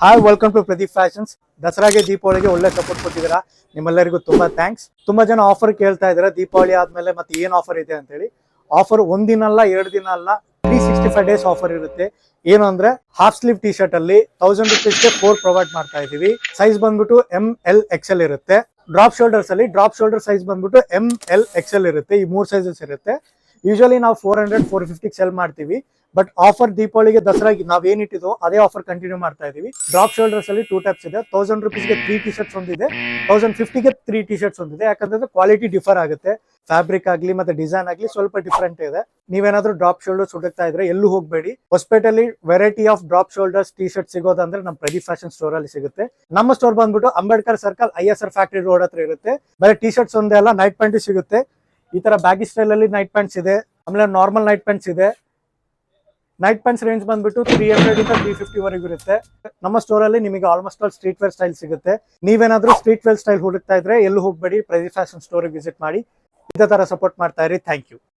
Hi, welcome to Pradeep fashions. ದಸರಾಗೆ ದೀಪಾವಳಿಗೆ ಒಳ್ಳೆ ಸಪೋರ್ಟ್ ಕೊಟ್ಟಿದ್ದೀರಾ, ನಿಮ್ಮೆಲ್ಲರಿಗೂ ತುಂಬಾ ಥ್ಯಾಂಕ್ಸ್. ತುಂಬಾ ಜನ ಆಫರ್ ಕೇಳ್ತಾ ಇದ್ದಾರೆ, ದೀಪಾವಳಿ ಆದ್ಮೇಲೆ ಮತ್ತೆ ಏನ್ ಆಫರ್ ಇದೆ ಅಂತ ಹೇಳಿ. ಆಫರ್ ಒಂದಿನ ಅಲ್ಲ, 2 ದಿನ ಅಲ್ಲ, 365 ಡೇಸ್ ಆಫರ್ ಇರುತ್ತೆ. ಏನು ಅಂದ್ರೆ ಹಾಫ್ ಸ್ಲೀವ್ ಟಿ ಶರ್ಟ್ ಅಲ್ಲಿ 1000 ರುಪೀಸ್ಗೆ 4 ಪ್ರೊವೈಡ್ ಮಾಡ್ತಾ ಇದೀವಿ. ಸೈಜ್ ಬಂದ್ಬಿಟ್ಟು ML XL ಇರುತ್ತೆ. ಡ್ರಾಪ್ ಶೋಲ್ಡರ್ಸ್ ಅಲ್ಲಿ ಡ್ರಾಪ್ ಶೋಲ್ಡರ್ ಸೈಜ್ ಬಂದ್ಬಿಟ್ಟು ML XL ಇರುತ್ತೆ. ಈ 3 ಸೈಜಸ್ ಇರುತ್ತೆ. ಯೂಶಲಿ ನಾವು 400-450 ಸೆಲ್ ಮಾಡ್ತೀವಿ. ಬಟ್ ಆಫರ್ ದೀಪಾವಳಿಗೆ ದಸರಾಗಿ ನಾವ್ ಏನಿಟ್ಟಿದ್ವೋ ಅದೇ ಆಫರ್ ಕಂಟಿನ್ಯೂ ಮಾಡ್ತಾ ಇದೀವಿ. ಡ್ರಾಪ್ ಶೋಲ್ಡರ್ಸ್ ಅಲ್ಲಿ 2 ಟೈಪ್ಸ್ ಇದೆ. 1000 ರುಪೀಸ್ಗೆ 3 ಟಿ ಶರ್ಟ್ಸ್ ಒಂದಿದೆ, 1050ಗೆ 3 ಟಿ ಶರ್ಟ್ಸ್ ಒಂದಿದೆ. ಯಾಕಂದ್ರೆ ಕ್ವಾಲಿಟಿ ಡಿಫರ್ ಆಗುತ್ತೆ. ಫ್ಯಾಬ್ರಿಕ್ ಆಗ್ಲಿ ಮತ್ತೆ ಡಿಸೈನ್ ಆಗ್ಲಿ ಸ್ವಲ್ಪ ಡಿಫರೆಂಟ್ ಇದೆ. ನೀವೇನಾದ್ರೂ ಡ್ರಾಪ್ ಶೋಲ್ಡರ್ಸ್ ಹುಡುಕ್ತಾ ಇದ್ರೆ ಎಲ್ಲೂ ಹೋಗ್ಬೇಡಿ. ಹೊಸಪೇಟೆಯಲ್ಲಿ variety of drop shoulders T shirt ಸಿಗೋದಂದ್ರೆ ನಮ್ಮ ಪ್ರದೀಪ್ ಫ್ಯಾಷನ್ ಸ್ಟೋರ್ ಅಲ್ಲಿ ಸಿಗುತ್ತೆ. ನಮ್ಮ ಸ್ಟೋರ್ ಬಂದ್ಬಿಟ್ಟು Ambedkar circle ISR factory road ಹತ್ರ ಇರುತ್ತೆ. ಬರೀ ಟಿ ಶರ್ಟ್ಸ್ ಒಂದೇ ಅಲ್ಲ, ನೈಟ್ ಪ್ಯಾಂಟ್ ಸಿಗುತ್ತೆ. ಈ ತರ ಬ್ಯಾಗಿ ಸ್ಟೈಲ್ ಅಲ್ಲಿ ನೈಟ್ ಪ್ಯಾಂಟ್ಸ್ ಇದೆ, ಆಮೇಲೆ ನಾರ್ಮಲ್ ನೈಟ್ ಪ್ಯಾಂಟ್ಸ್ ಇದೆ. ನೈಟ್ ಪ್ಯಾಂಟ್ಸ್ ರೇಂಜ್ ಬಂದ್ಬಿಟ್ಟು 300 ಇಂದ 350 ವರೆಗೂ ಇರುತ್ತೆ. ನಮ್ಮ ಸ್ಟೋರ್ ಅಲ್ಲಿ ನಿಮಗೆ almost all street wear style ಸಿಗುತ್ತೆ. ನೀವೇನಾದ್ರೂ ಸ್ಟ್ರೀಟ್ ವೇರ್ ಸ್ಟೈಲ್ ಹುಡುಕ್ತಾ ಇದ್ರೆ ಎಲ್ಲೂ ಹೋಗ್ಬೇಡಿ, ಪ್ರದೀಪ್ ಫ್ಯಾಷನ್ ಸ್ಟೋರ್ ವಿಸಿಟ್ ಮಾಡಿ. ಇದೇ ತರ ಸಪೋರ್ಟ್ ಮಾಡ್ತಾ ಇರಿ. Thank you.